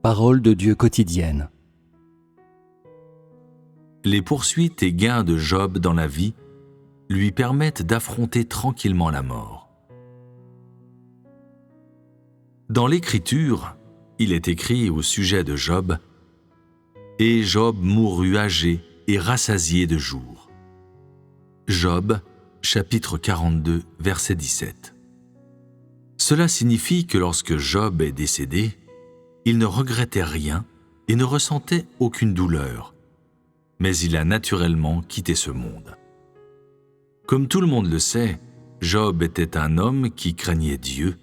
Parole de Dieu quotidienne. Les poursuites et gains de Job dans la vie lui permettent d'affronter tranquillement la mort. Dans l'Écriture, il est écrit au sujet de Job « Et Job mourut âgé et rassasié de jours ». Job, chapitre 42, verset 17. Cela signifie que lorsque Job est décédé, il ne regrettait rien et ne ressentait aucune douleur, mais il a naturellement quitté ce monde. Comme tout le monde le sait, Job était un homme qui craignait Dieu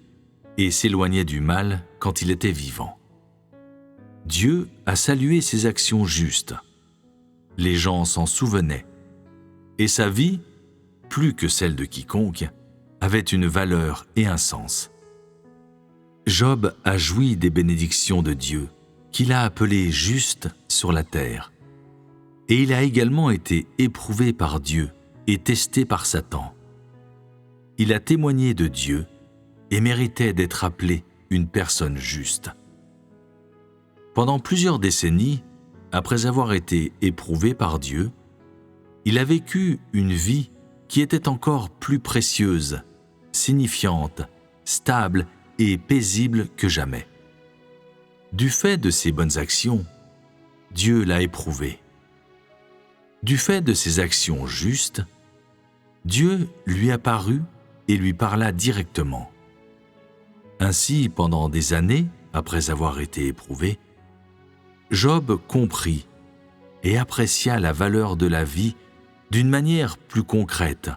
et s'éloignait du mal quand il était vivant. Dieu a salué ses actions justes. Les gens s'en souvenaient, et sa vie, plus que celle de quiconque, avait une valeur et un sens. Job a joui des bénédictions de Dieu, qu'il a appelées justes sur la terre. Et il a également été éprouvé par Dieu et testé par Satan. Il a témoigné de Dieu et méritait d'être appelé une personne juste. Pendant plusieurs décennies, après avoir été éprouvé par Dieu, il a vécu une vie qui était encore plus précieuse, signifiante, stable et paisible que jamais. Du fait de ses bonnes actions, Dieu l'a éprouvé. Du fait de ses actions justes, Dieu lui apparut et lui parla directement. Ainsi, pendant des années, après avoir été éprouvé, Job comprit et apprécia la valeur de la vie d'une manière plus concrète,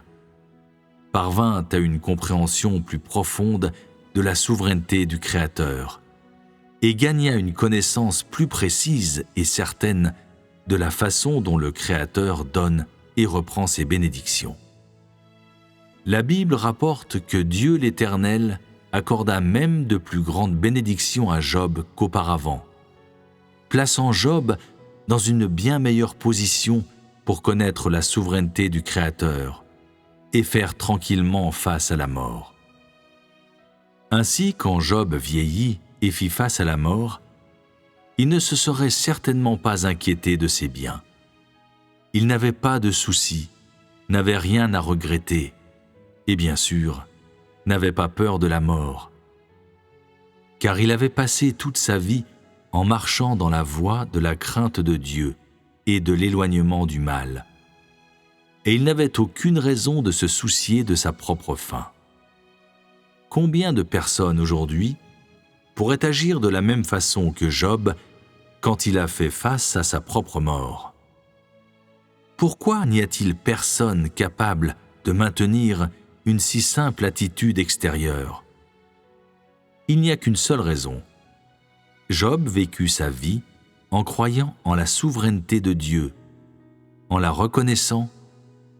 parvint à une compréhension plus profonde de la souveraineté du Créateur et gagna une connaissance plus précise et certaine de la façon dont le Créateur donne et reprend ses bénédictions. La Bible rapporte que Dieu l'Éternel accorda même de plus grandes bénédictions à Job qu'auparavant, plaçant Job dans une bien meilleure position pour connaître la souveraineté du Créateur et faire tranquillement face à la mort. Ainsi, quand Job vieillit et fit face à la mort, il ne se serait certainement pas inquiété de ses biens. Il n'avait pas de soucis, n'avait rien à regretter, et bien sûr, n'avait pas peur de la mort. Car il avait passé toute sa vie en marchant dans la voie de la crainte de Dieu et de l'éloignement du mal. Et il n'avait aucune raison de se soucier de sa propre fin. Combien de personnes aujourd'hui pourraient agir de la même façon que Job quand il a fait face à sa propre mort? Pourquoi n'y a-t-il personne capable de maintenir une si simple attitude extérieure? Il n'y a qu'une seule raison. Job vécut sa vie en croyant en la souveraineté de Dieu, en la reconnaissant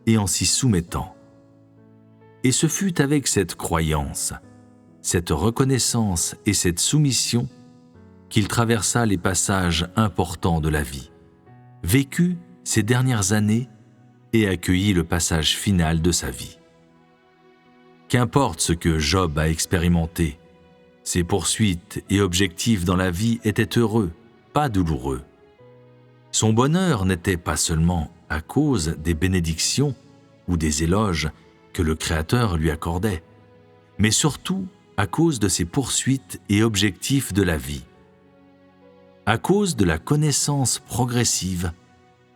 et en s'y soumettant. Et ce fut avec cette croyance, cette reconnaissance et cette soumission qu'il traversa les passages importants de la vie, vécut ces dernières années et accueillit le passage final de sa vie. Qu'importe ce que Job a expérimenté, ses poursuites et objectifs dans la vie étaient heureux, pas douloureux. Son bonheur n'était pas seulement à cause des bénédictions ou des éloges que le Créateur lui accordait, mais surtout à cause de ses poursuites et objectifs de la vie. À cause de la connaissance progressive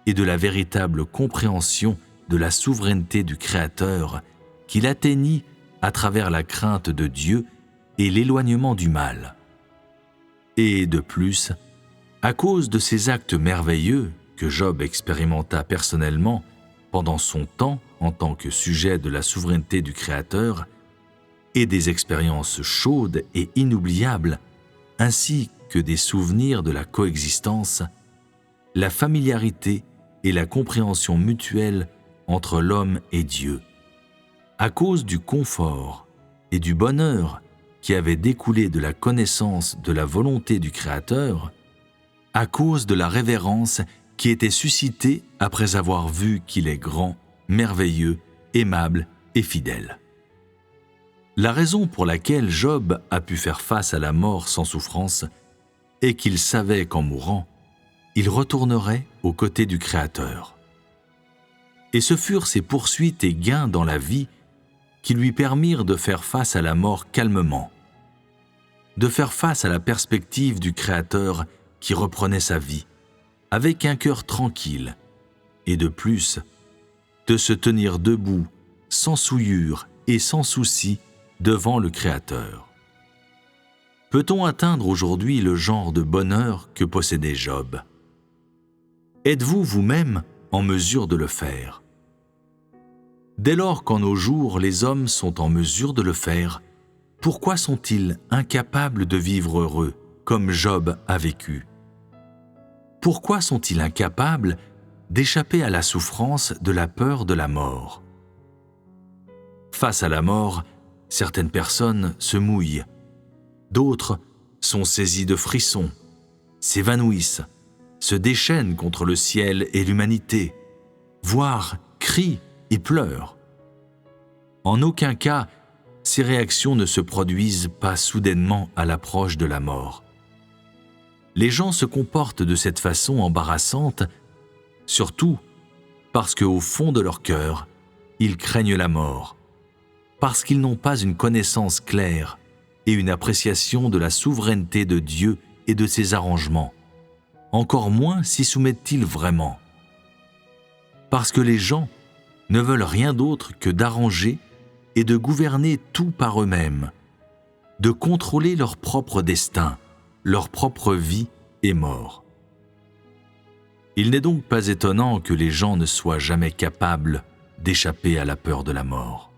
et de la véritable compréhension de la souveraineté du Créateur qu'il atteignit à travers la crainte de Dieu et l'éloignement du mal. Et de plus, à cause de ces actes merveilleux que Job expérimenta personnellement pendant son temps en tant que sujet de la souveraineté du Créateur, et des expériences chaudes et inoubliables, ainsi que des souvenirs de la coexistence, la familiarité et la compréhension mutuelle entre l'homme et Dieu. À cause du confort et du bonheur qui avait découlé de la connaissance de la volonté du Créateur, à cause de la révérence qui était suscitée après avoir vu qu'il est grand, merveilleux, aimable et fidèle. La raison pour laquelle Job a pu faire face à la mort sans souffrance et qu'il savait qu'en mourant, il retournerait aux côtés du Créateur. Et ce furent ses poursuites et gains dans la vie qui lui permirent de faire face à la mort calmement, de faire face à la perspective du Créateur qui reprenait sa vie, avec un cœur tranquille, et de plus, de se tenir debout, sans souillure et sans souci, devant le Créateur. Peut-on atteindre aujourd'hui le genre de bonheur que possédait Job? Êtes-vous vous-même en mesure de le faire? Dès lors qu'en nos jours les hommes sont en mesure de le faire, pourquoi sont-ils incapables de vivre heureux, comme Job a vécu? Pourquoi sont-ils incapables d'échapper à la souffrance de la peur de la mort? Face à la mort, certaines personnes se mouillent, d'autres sont saisies de frissons, s'évanouissent, se déchaînent contre le ciel et l'humanité, voire crient et pleurent. En aucun cas, ces réactions ne se produisent pas soudainement à l'approche de la mort. Les gens se comportent de cette façon embarrassante, surtout parce qu'au fond de leur cœur, ils craignent la mort, parce qu'ils n'ont pas une connaissance claire et une appréciation de la souveraineté de Dieu et de ses arrangements. Encore moins s'y soumettent-ils vraiment. Parce que les gens ne veulent rien d'autre que d'arranger et de gouverner tout par eux-mêmes, de contrôler leur propre destin, leur propre vie et mort. Il n'est donc pas étonnant que les gens ne soient jamais capables d'échapper à la peur de la mort.